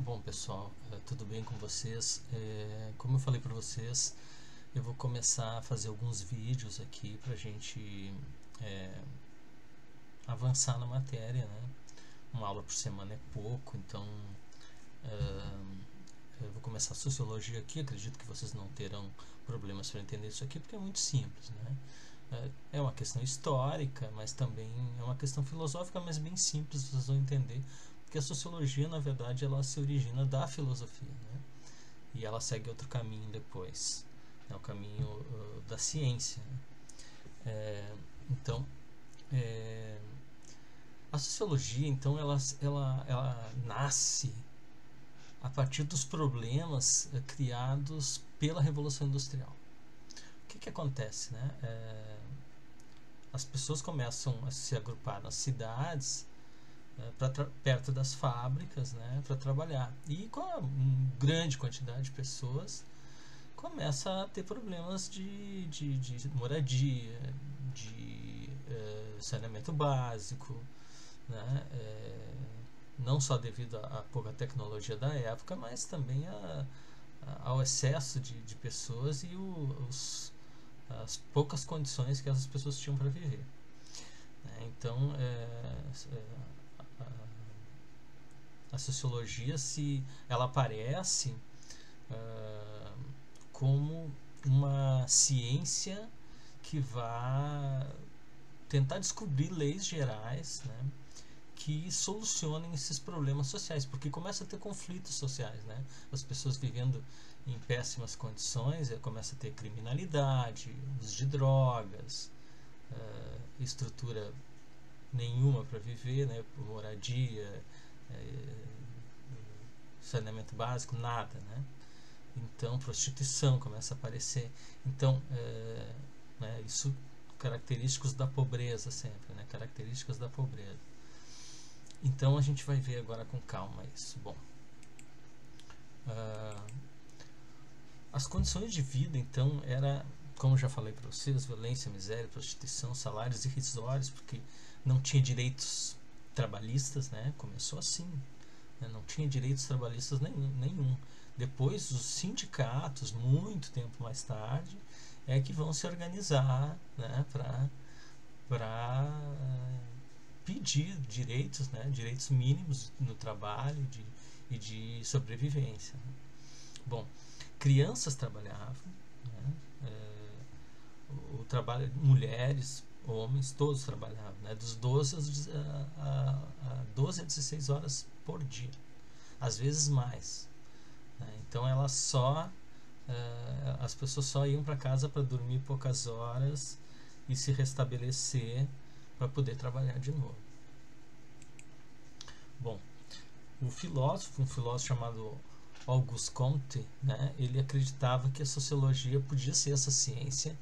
Bom, pessoal, tudo bem com vocês? Como eu falei para vocês, eu vou começar a fazer alguns vídeos aqui para a gente avançar na matéria, né? Uma aula por semana é pouco, então eu vou começar a sociologia aqui. Acredito que vocês não terão problemas para entender isso aqui, porque é muito simples, né? É uma questão histórica, mas também é uma questão filosófica, mas bem simples, vocês vão entender, porque a sociologia, na verdade, ela se origina da filosofia, né? E ela segue outro caminho depois, é o caminho da ciência, né? Então, a sociologia, então, ela nasce a partir dos problemas criados pela Revolução Industrial. O que acontece, né? As pessoas começam a se agrupar nas cidades, perto das fábricas, né, para trabalhar. E com a grande quantidade de pessoas, começa a ter problemas de moradia, de saneamento básico, né, não só devido à pouca tecnologia da época, mas também ao excesso de pessoas e as poucas condições que essas pessoas tinham para viver. Então, a sociologia, ela aparece como uma ciência que vai tentar descobrir leis gerais, né, que solucionem esses problemas sociais, porque começa a ter conflitos sociais, né? As pessoas vivendo em péssimas condições, começa a ter criminalidade, uso de drogas, estrutura nenhuma para viver, né? Moradia, saneamento básico, nada, né? Então, prostituição começa a aparecer. Então, né, isso característicos da pobreza sempre, né? Características da pobreza. Então, a gente vai ver agora com calma isso. Bom, as condições de vida, então, era, como já falei para vocês, violência, miséria, prostituição, salários irrisórios, porque não tinha direitos trabalhistas, né? Começou assim, né? Não tinha direitos trabalhistas nenhum. Depois, os sindicatos, muito tempo mais tarde, é que vão se organizar, né, para pedir direitos, né, direitos mínimos no trabalho e de sobrevivência. Bom, crianças trabalhavam, né, o trabalho, mulheres, homens, todos trabalhavam, né, dos 12 a 16 horas por dia, às vezes mais, né. Então as pessoas só iam para casa para dormir poucas horas e se restabelecer para poder trabalhar de novo. Bom, um filósofo chamado Auguste Comte, né, ele acreditava que a sociologia podia ser essa ciência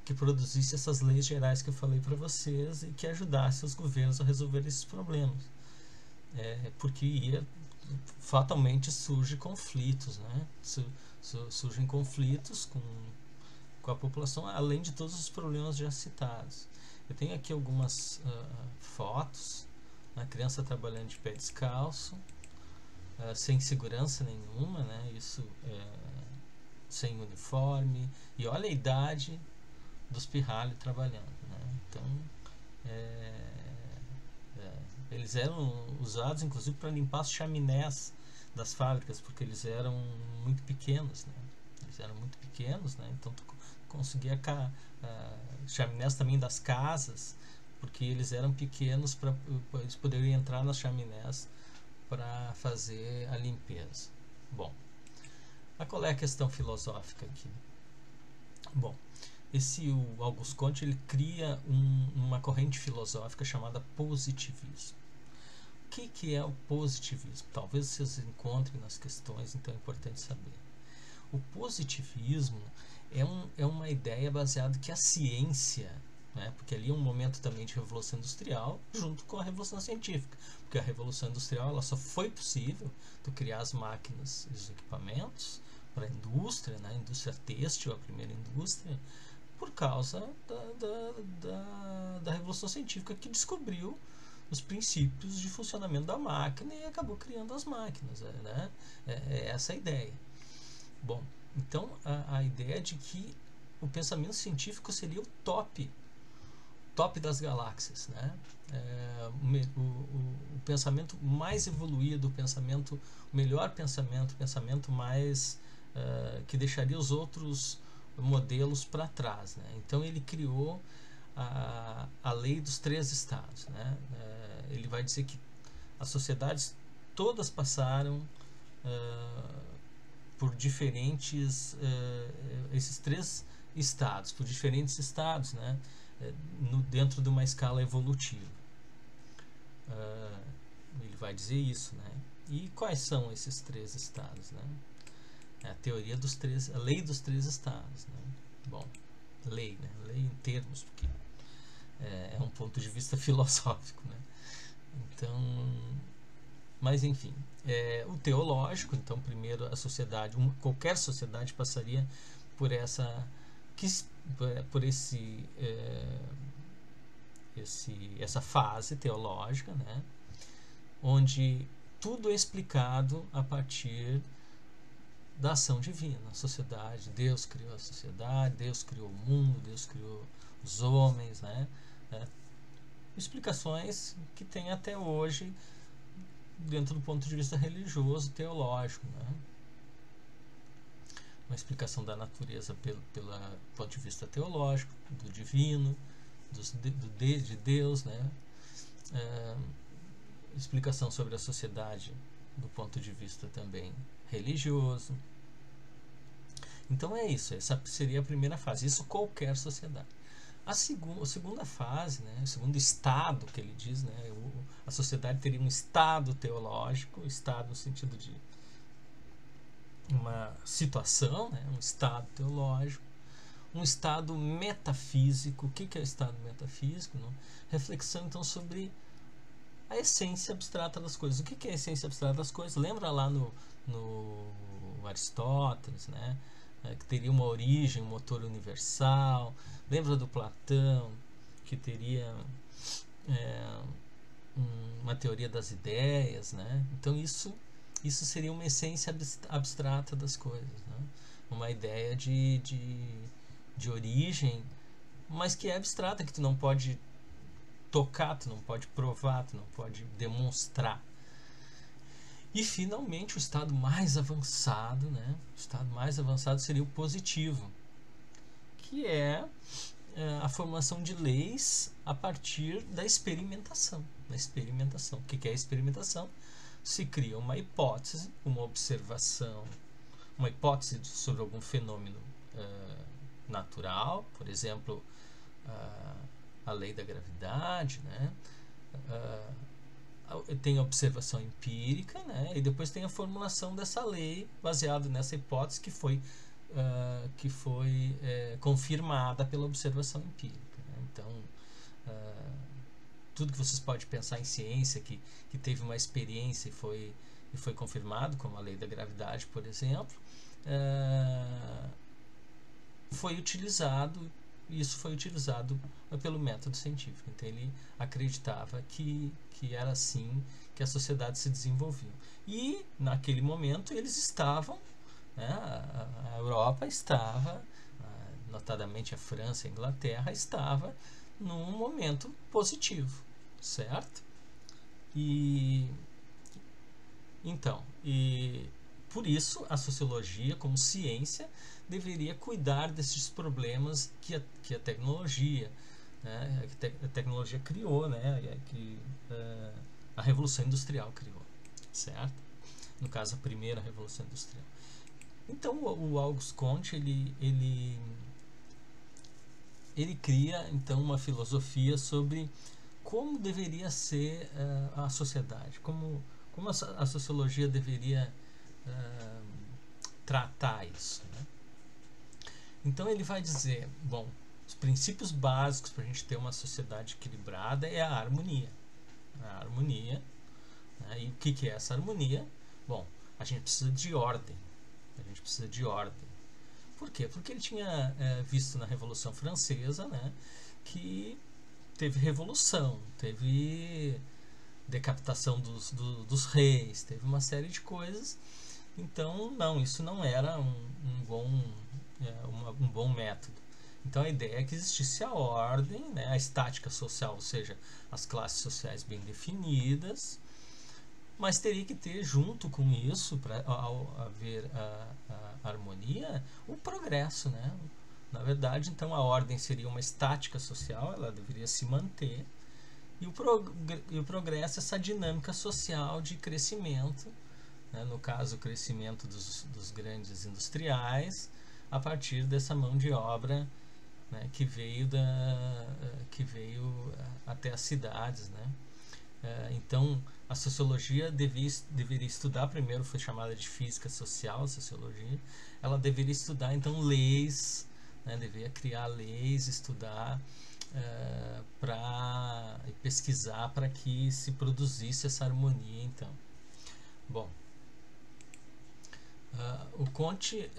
que produzisse essas leis gerais que eu falei para vocês e que ajudasse os governos a resolver esses problemas, porque fatalmente surgem conflitos, né? Surgem conflitos com a população, além de todos os problemas já citados. Eu tenho aqui algumas fotos, a criança trabalhando de pé descalço, sem segurança nenhuma, né? Isso sem uniforme, e olha a idade dos pirralhos trabalhando, né? Então, eles eram usados inclusive para limpar as chaminés das fábricas, porque eles eram muito pequenos, né? Eles eram muito pequenos, né? Então tu conseguia chaminés também das casas, porque eles eram pequenos, para eles poderiam entrar nas chaminés para fazer a limpeza. Bom, qual é a questão filosófica aqui? Bom, o Auguste Comte, ele cria uma corrente filosófica chamada positivismo. O que é o positivismo? Talvez vocês encontrem nas questões, então é importante saber. O positivismo é uma ideia baseada que a ciência, né, porque ali é um momento também de revolução industrial junto com a revolução científica, porque a revolução industrial ela só foi possível tu criar as máquinas e os equipamentos para a indústria, né, a indústria têxtil, a primeira indústria, por causa da revolução científica, que descobriu os princípios de funcionamento da máquina e acabou criando as máquinas, né? É essa a ideia. Bom, então a ideia de que o pensamento científico seria o top das galáxias, né? O pensamento mais evoluído, o melhor pensamento, o pensamento mais que deixaria os outros modelos para trás, né? Então ele criou a lei dos 3 estados, né? Ele vai dizer que as sociedades todas passaram por diferentes esses 3 estados, por diferentes estados, né? Dentro de uma escala evolutiva. Ele vai dizer isso, né? E quais são esses 3 estados, né? É a teoria dos 3, a lei dos 3 estados, né? Bom, lei, né? Lei em termos, porque é um ponto de vista filosófico, né? Então, mas enfim, o teológico, então primeiro a sociedade, qualquer sociedade passaria por essa essa fase teológica, né, onde tudo é explicado a partir da ação divina. A sociedade, Deus criou a sociedade, Deus criou o mundo, Deus criou os homens, né, explicações que tem até hoje dentro do ponto de vista religioso, teológico, né? Uma explicação da natureza pelo ponto de vista teológico, do divino, de Deus, né? Explicação sobre a sociedade do ponto de vista também religioso. Então é isso, essa seria a primeira fase, isso qualquer sociedade. A segunda fase, né, o segundo estado que ele diz, né, a sociedade teria um estado teológico, estado no sentido de uma situação, né, um estado teológico, um estado metafísico. O que é o estado metafísico? Não? Reflexão então sobre a essência abstrata das coisas. O que é a essência abstrata das coisas? Lembra lá no Aristóteles, né, que teria uma origem, um motor universal. Lembra do Platão, que teria uma teoria das ideias, né? Então isso seria uma essência abstrata das coisas, né? Uma ideia de origem, mas que é abstrata, que tu não pode tocar, tu não pode provar, tu não pode demonstrar. E finalmente o estado mais avançado, né? O estado mais avançado seria o positivo, que é a formação de leis a partir da experimentação. O que é a experimentação? Se cria uma hipótese, uma observação, uma hipótese sobre algum fenômeno natural, por exemplo, a lei da gravidade, né? Tem a observação empírica, né? E depois tem a formulação dessa lei baseada nessa hipótese que foi confirmada pela observação empírica, né? Então, tudo que vocês podem pensar em ciência que teve uma experiência e foi confirmado, como a lei da gravidade, por exemplo, foi utilizado. Isso foi utilizado pelo método científico. Então ele acreditava que era assim que a sociedade se desenvolvia. E naquele momento eles estavam, né, a Europa estava, notadamente a França e a Inglaterra, estava num momento positivo, certo? Então, por isso a sociologia como ciência deveria cuidar desses problemas que a tecnologia, né, a tecnologia criou, né, que a Revolução Industrial criou, certo? No caso, a primeira Revolução Industrial. Então, o Auguste Comte ele cria então uma filosofia sobre como deveria ser a sociedade, como a sociologia deveria tratar isso, né? Então ele vai dizer, bom, os princípios básicos para a gente ter uma sociedade equilibrada é a harmonia. A harmonia, né? E o que é essa harmonia? Bom, a gente precisa de ordem. Por quê? Porque ele tinha visto na Revolução Francesa, né, que teve revolução, teve decapitação dos reis, teve uma série de coisas. Então, não, isso não era um bom método. Então, a ideia é que existisse a ordem, né, a estática social, ou seja, as classes sociais bem definidas, mas teria que ter, junto com isso, para haver a harmonia, o progresso, né? Na verdade, então, a ordem seria uma estática social, ela deveria se manter, e o progresso, essa dinâmica social de crescimento, né? No caso, o crescimento dos grandes industriais, a partir dessa mão de obra, né, que veio até as cidades, né? Então, a sociologia deveria estudar, primeiro foi chamada de física social, a sociologia, ela deveria estudar então leis, né, deveria criar leis, estudar e pesquisar para que se produzisse essa harmonia. Então, bom, o Comte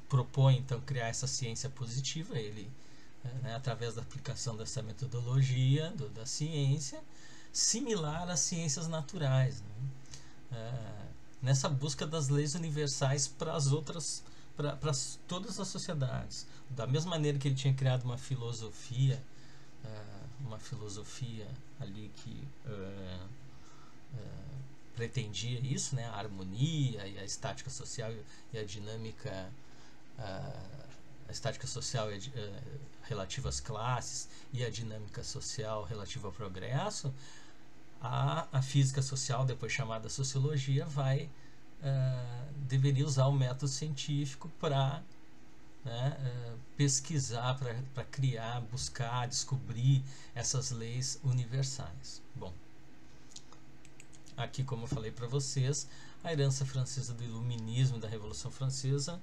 propõe então criar essa ciência positiva, ele, né, através da aplicação dessa metodologia da ciência, similar às ciências naturais, né? Nessa busca das leis universais para as outras, para todas as sociedades. Da mesma maneira que ele tinha criado uma filosofia ali que pretendia isso, né, a harmonia e a estática social e a dinâmica, a estática social relativa às classes e a dinâmica social relativa ao progresso, a física social, depois chamada sociologia, deveria usar o método científico para, né, pesquisar, para criar, buscar, descobrir essas leis universais. Bom, aqui, como eu falei para vocês, a herança francesa do iluminismo, da Revolução Francesa,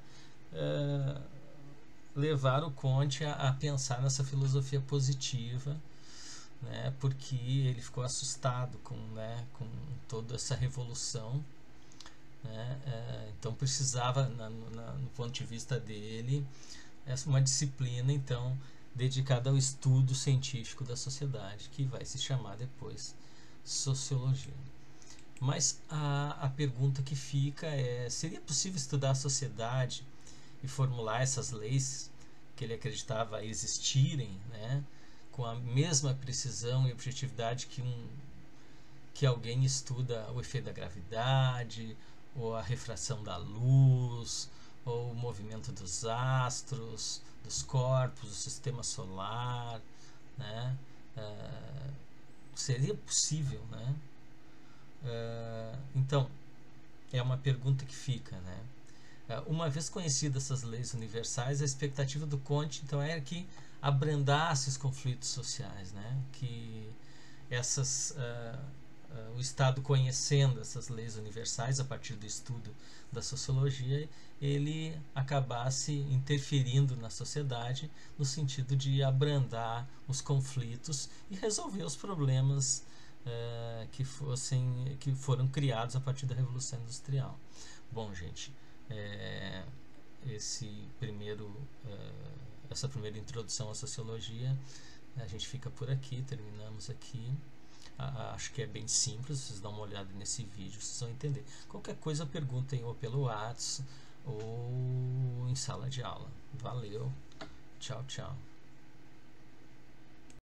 levar o Comte a pensar nessa filosofia positiva, né, porque ele ficou assustado com toda essa revolução, né, então precisava, no ponto de vista dele, uma disciplina então dedicada ao estudo científico da sociedade, que vai se chamar depois sociologia. Mas a pergunta que fica é: seria possível estudar a sociedade e formular essas leis que ele acreditava existirem, né, com a mesma precisão e objetividade que alguém estuda o efeito da gravidade, ou a refração da luz, ou o movimento dos astros, dos corpos, do sistema solar, né? Seria possível, né? Então, é uma pergunta que fica, né? Uma vez conhecidas essas leis universais, a expectativa do Comte então era que abrandasse os conflitos sociais, né? Que o Estado, conhecendo essas leis universais a partir do estudo da sociologia, ele acabasse interferindo na sociedade no sentido de abrandar os conflitos e resolver os problemas que foram criados a partir da Revolução Industrial. Bom, gente, essa primeira introdução à sociologia, a gente fica por aqui, terminamos aqui. Acho que é bem simples, vocês dão uma olhada nesse vídeo, vocês vão entender. Qualquer coisa perguntem ou pelo WhatsApp ou em sala de aula. Valeu, tchau, tchau.